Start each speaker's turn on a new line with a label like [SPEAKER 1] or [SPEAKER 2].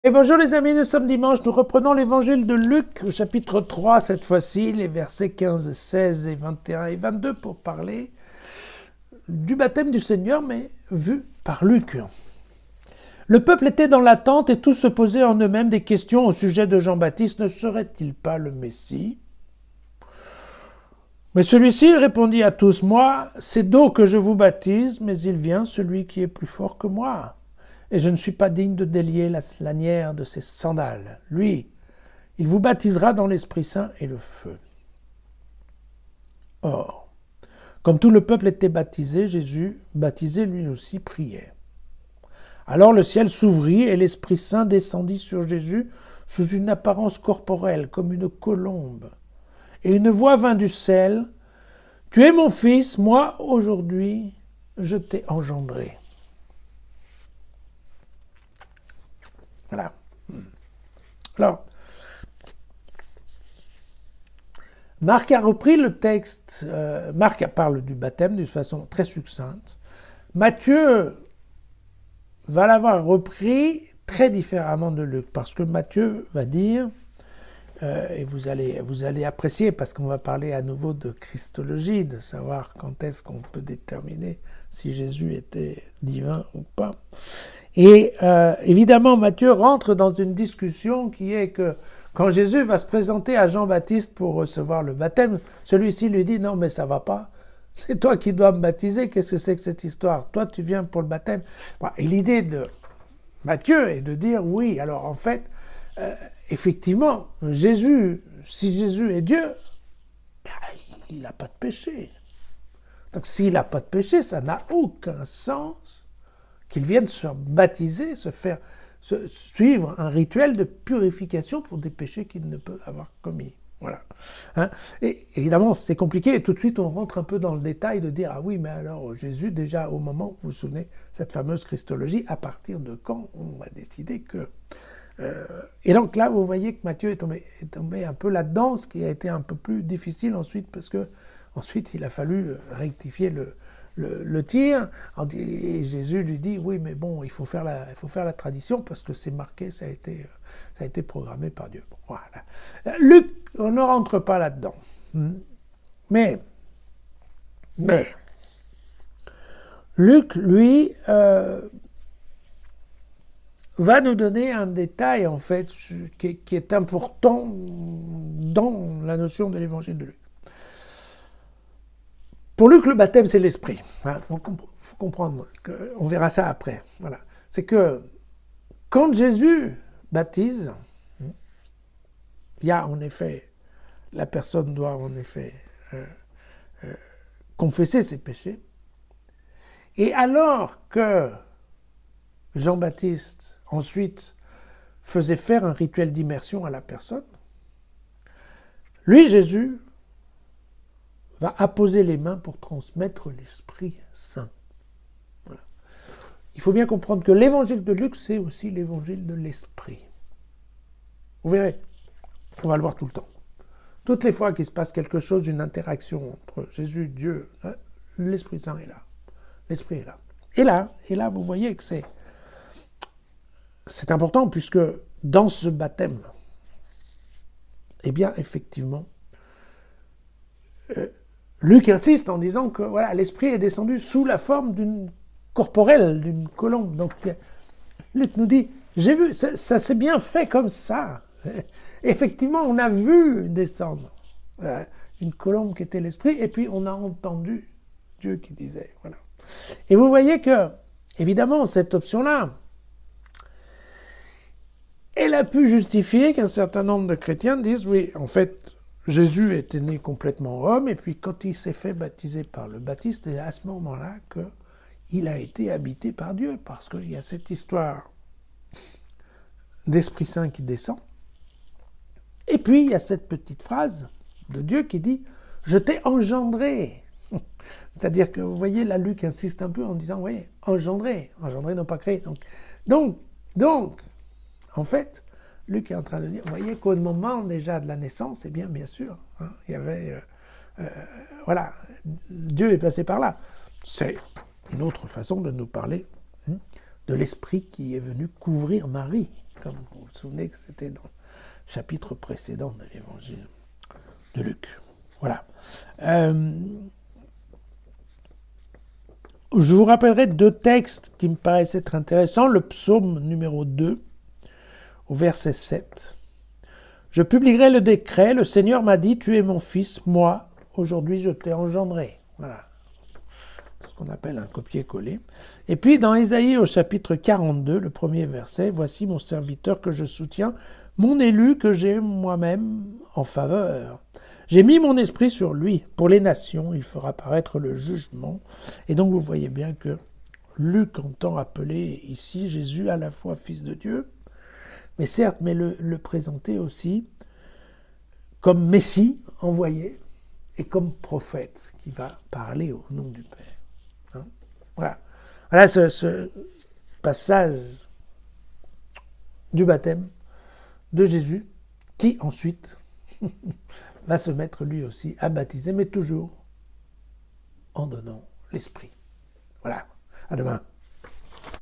[SPEAKER 1] Et bonjour les amis, nous sommes dimanche, nous reprenons l'évangile de Luc, au chapitre 3 cette fois-ci, les versets 15, 16 et 21 et 22 pour parler du baptême du Seigneur, mais vu par Luc. Le peuple était dans l'attente et tous se posaient en eux-mêmes des questions au sujet de Jean-Baptiste. Ne serait-il pas le Messie ? Mais celui-ci répondit à tous, « Moi, c'est d'eau que je vous baptise, mais il vient celui qui est plus fort que moi. Et je ne suis pas digne de délier la lanière de ses sandales. Lui, il vous baptisera dans l'Esprit Saint et le feu. » Or, comme tout le peuple était baptisé, Jésus, baptisé lui aussi, priait. Alors le ciel s'ouvrit et l'Esprit Saint descendit sur Jésus sous une apparence corporelle, comme une colombe. Et une voix vint du ciel, « Tu es mon fils, moi, aujourd'hui, je t'ai engendré. » Voilà. Alors, Marc a repris le texte, Marc parle du baptême d'une façon très succincte. Matthieu va l'avoir repris très différemment de Luc, parce que Matthieu va dire, et vous allez apprécier, parce qu'on va parler à nouveau de christologie, de savoir quand est-ce qu'on peut déterminer si Jésus était divin ou pas. Et évidemment, Matthieu rentre dans une discussion qui est que quand Jésus va se présenter à Jean-Baptiste pour recevoir le baptême, celui-ci lui dit « Non, mais ça va pas, c'est toi qui dois me baptiser, qu'est-ce que c'est que cette histoire? Toi, tu viens pour le baptême. » Et l'idée de Matthieu est de dire « Oui, alors en fait, effectivement, Jésus, si Jésus est Dieu, il n'a pas de péché. Donc s'il n'a pas de péché, ça n'a aucun sens qu'il vienne se baptiser, suivre un rituel de purification pour des péchés qu'il ne peut avoir commis. Voilà. Hein? Et évidemment, c'est compliqué, et tout de suite on rentre un peu dans le détail de dire « Ah oui, mais alors Jésus, déjà au moment, vous vous souvenez, cette fameuse christologie, à partir de quand on va décider que... » Et donc là, vous voyez que Matthieu est tombé un peu là-dedans, ce qui a été un peu plus difficile ensuite, parce que ensuite il a fallu rectifier le tir. Et Jésus lui dit, oui, mais bon, il faut faire la tradition parce que c'est marqué, ça a été programmé par Dieu. Bon, voilà. Luc, on ne rentre pas là-dedans. Mais, Luc, lui, va nous donner un détail, en fait, qui est important dans la notion de l'évangile de Luc. Pour Luc, le baptême, c'est l'esprit. Il faut comprendre, on verra ça après. Voilà. C'est que quand Jésus baptise, il y a en effet, la personne doit en effet confesser ses péchés. Et alors que Jean-Baptiste, ensuite, faisait faire un rituel d'immersion à la personne, lui, Jésus, va apposer les mains pour transmettre l'Esprit Saint. Voilà. Il faut bien comprendre que l'évangile de Luc, c'est aussi l'évangile de l'Esprit. Vous verrez, on va le voir tout le temps. Toutes les fois qu'il se passe quelque chose, une interaction entre Jésus, Dieu, l'Esprit Saint est là. L'Esprit est là. Et là, vous voyez que c'est important, puisque dans ce baptême, eh bien, effectivement, Luc insiste en disant que voilà, l'Esprit est descendu sous la forme d'une corporelle, d'une colombe. Donc, Luc nous dit, j'ai vu, ça s'est bien fait comme ça. Effectivement, on a vu descendre une colombe qui était l'Esprit, et puis on a entendu Dieu qui disait, voilà. Et vous voyez que, évidemment, cette option-là, elle a pu justifier qu'un certain nombre de chrétiens disent, oui, en fait, Jésus était né complètement homme, et puis quand il s'est fait baptiser par le Baptiste, c'est à ce moment-là qu'il a été habité par Dieu, parce qu'il y a cette histoire d'Esprit Saint qui descend. Et puis, il y a cette petite phrase de Dieu qui dit « Je t'ai engendré ». C'est-à-dire que, vous voyez, là, Luc insiste un peu en disant « Oui, engendré, non pas créé ». Donc, en fait, Luc est en train de dire, vous voyez qu'au moment déjà de la naissance, eh bien sûr, il y avait, voilà, Dieu est passé par là. C'est une autre façon de nous parler de l'Esprit qui est venu couvrir Marie. comme vous vous souvenez que c'était dans le chapitre précédent de l'évangile de Luc. Voilà. Je vous rappellerai 2 textes qui me paraissent être intéressants. Le psaume numéro 2, au verset 7. « Je publierai le décret, le Seigneur m'a dit, tu es mon fils, moi, aujourd'hui je t'ai engendré. » Voilà. Ce qu'on appelle un copier-coller. Et puis dans Ésaïe au chapitre 42, le premier verset, « Voici mon serviteur que je soutiens, mon élu que j'ai moi-même en faveur. J'ai mis mon esprit sur lui. Pour les nations, il fera paraître le jugement. » Et donc vous voyez bien que Luc entend appeler ici Jésus à la fois fils de Dieu, mais certes, mais le présenter aussi comme Messie envoyé et comme prophète qui va parler au nom du Père. Hein? Voilà ce passage du baptême de Jésus qui ensuite va se mettre lui aussi à baptiser, mais toujours en donnant l'Esprit. Voilà, à demain.